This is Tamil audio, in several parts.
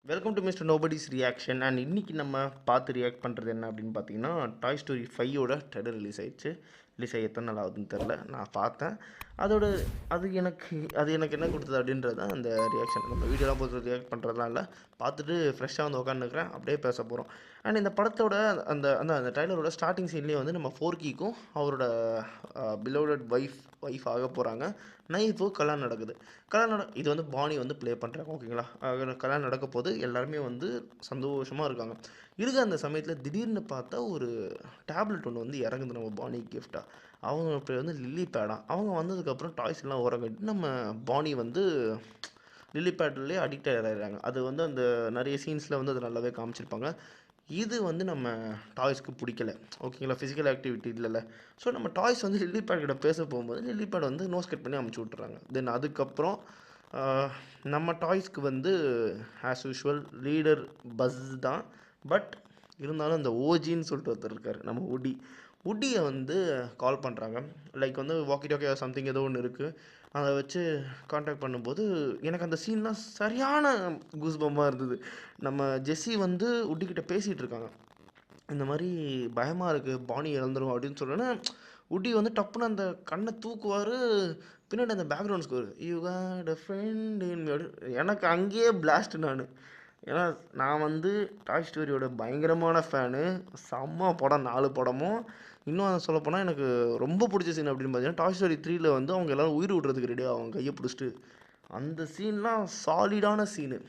Welcome to mister nobody's reaction and இன்றைக்கி நம்ம பார்த்து ரியாக்ட் பண்ணுறது என்ன அப்படின்னு பார்த்தீங்கன்னா டாய் ஸ்டோரி 5ஓட ட்ரெய்லர் ரிலீஸ் ஆயிடுச்சு. ரிலீஸ் ஆகி எத்தனை நாள் ஆகுதுன்னு தெரில, நான் பார்த்தேன். அதோட அது எனக்கு என்ன கொடுத்தது அப்படின்றது தான் அந்த ரியாக்ஷன். நம்ம வீடியோலாம் போட்டு ரியாக்ட் பண்ணுறதுலாம் இல்லை, பார்த்துட்டு ஃப்ரெஷ்ஷாக வந்து உட்காந்துருக்கிறேன், அப்படியே பேச போகிறோம். அண்ட் இந்த படத்தோட அந்த அந்த அந்த ட்ரைலரோட ஸ்டார்டிங் சீன்லேயே வந்து நம்ம ஃபோர்கிக்கும் அவரோட பிலோடட் ஒய்ஃப் ஆக போகிறாங்க. நைஃபு கல்யாணம் நடக்குது. இது வந்து பானி வந்து ப்ளே பண்ணுறாங்க, ஓகேங்களா. கல்யாணம் நடக்க போது எல்லாருமே வந்து சந்தோஷமாக இருக்காங்க. அந்த சமயத்தில் திடீர்னு பார்த்தா ஒரு டேப்லெட் ஒன்று வந்து இறங்குது நம்ம பானி கிஃப்டாக. அவங்க பேர் வந்து லில்லி பேடா. அவங்க வந்ததுக்கப்புறம் டாய்ஸ் எல்லாம் உறங்கட்டி நம்ம பானி வந்து லில்லி பேட்லேயே அடிக்ட் ஆகிடுறாங்க. அது வந்து அந்த நிறைய சீன்ஸில் வந்து அது நல்லாவே காமிச்சிருப்பாங்க. இது வந்து நம்ம டாய்ஸ்க்கு பிடிக்கல, ஓகேங்களா. ஃபிசிக்கல் ஆக்டிவிட்டி இல்லைல்ல. ஸோ நம்ம டாய்ஸ் வந்து லில்லி பேட் கிட்ட பேச போகும்போது லில்லி பேட் வந்து நோஸ் கட் பண்ணி அமுச்சு விட்டுறாங்க. தென் அதுக்கப்புறம் நம்ம டாய்ஸ்க்கு வந்து ஆஸ் யூஷுவல் லீடர் பஸ் தான். பட் இருந்தாலும் அந்த ஓஜின்னு சொல்லிட்டு ஒருத்தர் இருக்கார், நம்ம உட்டியை வந்து கால் பண்ணுறாங்க. லைக் வந்து வாக்கி டாக்கி சம்திங் ஏதோ ஒன்று இருக்குது, அதை வச்சு காண்டாக்ட் பண்ணும்போது எனக்கு அந்த சீன்லாம் சரியான கூஸ்பம்பாக இருந்தது. நம்ம ஜெஸ்ஸி வந்து உட்டிக்கிட்ட பேசிகிட்டு இருக்காங்க. இந்த மாதிரி பயமாக இருக்குது, பானி இழந்துரும் அப்படின்னு சொன்னோன்னே உட்டி வந்து டப்புன்னு அந்த கண்ணை தூக்குவார். பின்னாடி அந்த background score you got a friend இன் எனக்கு அங்கேயே பிளாஸ்ட் நான். ஏன்னா நான் வந்து டாய் ஸ்டோரியோட பயங்கரமான ஃபேனு. செம்ம படம், 4 படமும். இன்னும் சொல்லப்போனால் எனக்கு ரொம்ப பிடிச்ச சீன் அப்படின்னு பார்த்தீங்கன்னா டாய் ஸ்டோரி 3ல் வந்து அவங்க எல்லோரும் உயிர் விட்றதுக்கு ரெடியாக அவங்க கையை பிடிச்சிட்டு அந்த சீன்லாம் சாலிடான சீனு.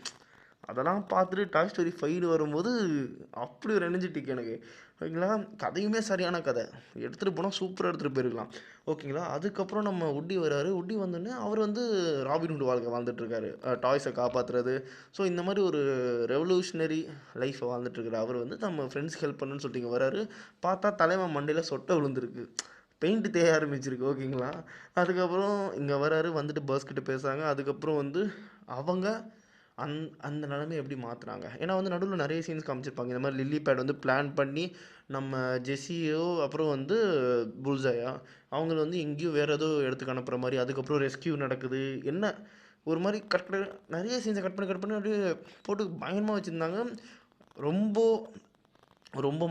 அதெல்லாம் பார்த்துட்டு டாய் ஸ்டோரி 5 வரும்போது அப்படி ஒரு எனர்ஜிட்டிக் எனக்கு, ஓகேங்களா. கதையுமே சரியான கதை, எடுத்துகிட்டு போனால் சூப்பராக எடுத்துகிட்டு போயிருக்கலாம், ஓகேங்களா. அதுக்கப்புறம் நம்ம உட்டி வர்றாரு. உட்டி வந்தோடனே அவர் வந்து ராபின்ஹுட் வாழ்க்கை வாழ்ந்துட்டுருக்காரு, டாய்ஸை காப்பாற்றுறது. ஸோ இந்த மாதிரி ஒரு ரெவல்யூஷனரி லைஃப்பை வாழ்ந்துட்டுருக்காரு. அவர் வந்து நம்ம ஃப்ரெண்ட்ஸ்க்கு ஹெல்ப் பண்ணுன்னு சொல்லிட்டு இங்கே வராரு. பார்த்தா தலைவன் மண்டையில் சொட்டை விழுந்திருக்கு, பெயிண்ட் தேய ஆரம்பிச்சிருக்கு, ஓகேங்களா. அதுக்கப்புறம் இங்கே வராரு, வந்துட்டு பஸ் கிட்ட பேசுகிறாங்க. அதுக்கப்புறம் வந்து அவங்க அந்த நிலைமையை எப்படி மாற்றுறாங்க. ஏன்னா வந்து நடுவில் நிறைய சீன்ஸ் காமிச்சிருப்பாங்க. இந்த மாதிரி லில்லி பேட் வந்து பிளான் பண்ணி நம்ம ஜெஸ்ஸியோ அப்புறம் வந்து புல்ஸாயா அவங்கள வந்து எங்கேயோ வேறு ஏதோ இடத்துக்கு அனுப்புகிற மாதிரி, அதுக்கப்புறம் ரெஸ்கியூ நடக்குது. என்ன ஒரு மாதிரி நிறைய சீன்ஸை கட் பண்ணி அப்படியே போட்டு பயங்கரமாக வச்சுருந்தாங்க. ரொம்ப ரொம்ப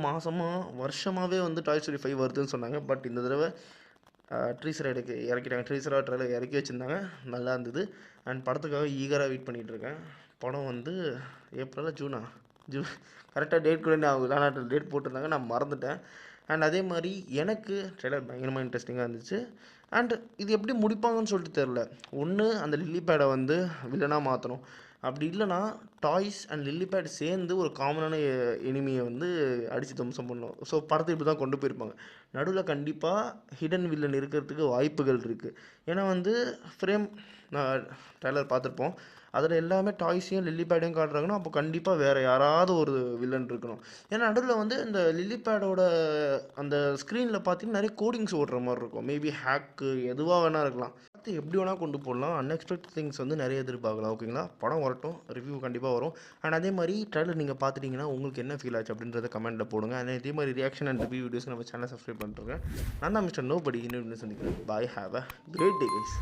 வருஷமாகவே வந்து டாய் ஸ்டோரி 5 வருதுன்னு சொன்னாங்க. பட் இந்த தடவை ட்ரீசர் இறக்கிட்டாங்க. ட்ரெய்லர் இறக்கி வச்சுருந்தாங்க, நல்லா இருந்தது. அண்ட் படத்துக்காக ஈகராக வெயிட் பண்ணிகிட்ருக்கேன். படம் வந்து ஏப்ரலா ஜூன் கரெக்டாக டேட் கூட ஆகுது, ஆனால் டேட் போட்டிருந்தாங்க, நான் மறந்துட்டேன். அண்ட் அதே மாதிரி எனக்கு ட்ரெய்லர் பயங்கரமாக இன்ட்ரெஸ்டிங்காக இருந்துச்சு. அண்ட் இது எப்படி முடிப்பாங்கன்னு சொல்லிட்டு தெரில. ஒன்று அந்த லில்லி பேடை வந்து வில்லனாக மாற்றணும், அப்படி இல்லைனா டாய்ஸ் அண்ட் லில்லி பேட் சேர்ந்து ஒரு காமனான எனிமியை வந்து அடித்து தம்சம் பண்ணணும். ஸோ படத்தை இப்படி தான் கொண்டு போயிருப்பாங்க. நடுவில் கண்டிப்பாக ஹிடன் வில்லன் இருக்கிறதுக்கு வாய்ப்புகள் இருக்குது. ஏன்னா வந்து ஃப்ரேம் நான் ட்ரைலர் பார்த்துருப்போம், அதில் எல்லாமே டாய்ஸையும் லில்லி பேடையும் காட்டுறாங்கன்னா அப்போ கண்டிப்பாக வேறு யாராவது ஒரு வில்லன் இருக்கணும். ஏன்னா நடுவில் வந்து இந்த லில்லி பேடோட அந்த ஸ்க்ரீனில் பார்த்தீங்கன்னா நிறைய கோடிங்ஸ் ஓடுற மாதிரி இருக்கும். மேபி ஹேக்கு எதுவாக வேணால் இருக்கலாம், அது எப்படி வேணால் கொண்டு போடலாம். அன்எக்ஸ்பெக்டட் திங்ஸ் வந்து நிறைய எதிர்பார்க்கலாம், ஓகேங்களா. படம் வரட்டும், ரிவ்யூ கண்டிப்பாக வரும். அண்ட் அதே மாதிரி ட்ரைலர் நீங்கள் பார்த்துட்டிங்கன்னா உங்களுக்கு என்ன ஃபீல் ஆச்சு அப்படின்றத கமெண்ட்டில் போடுங்க. அண்ட் இதே மாதிரி ரியாக்ஷன் அண்ட் ரிவ்யூ வீடியோஸ் நம்ம சேனல் சப்ஸ்கிரைப் பண்ணிட்டுருக்கேன். நான் தான் மிஸ்டர் நோபடி. இன்னும் சந்திக்கிறேன். Bye, have a great day guys.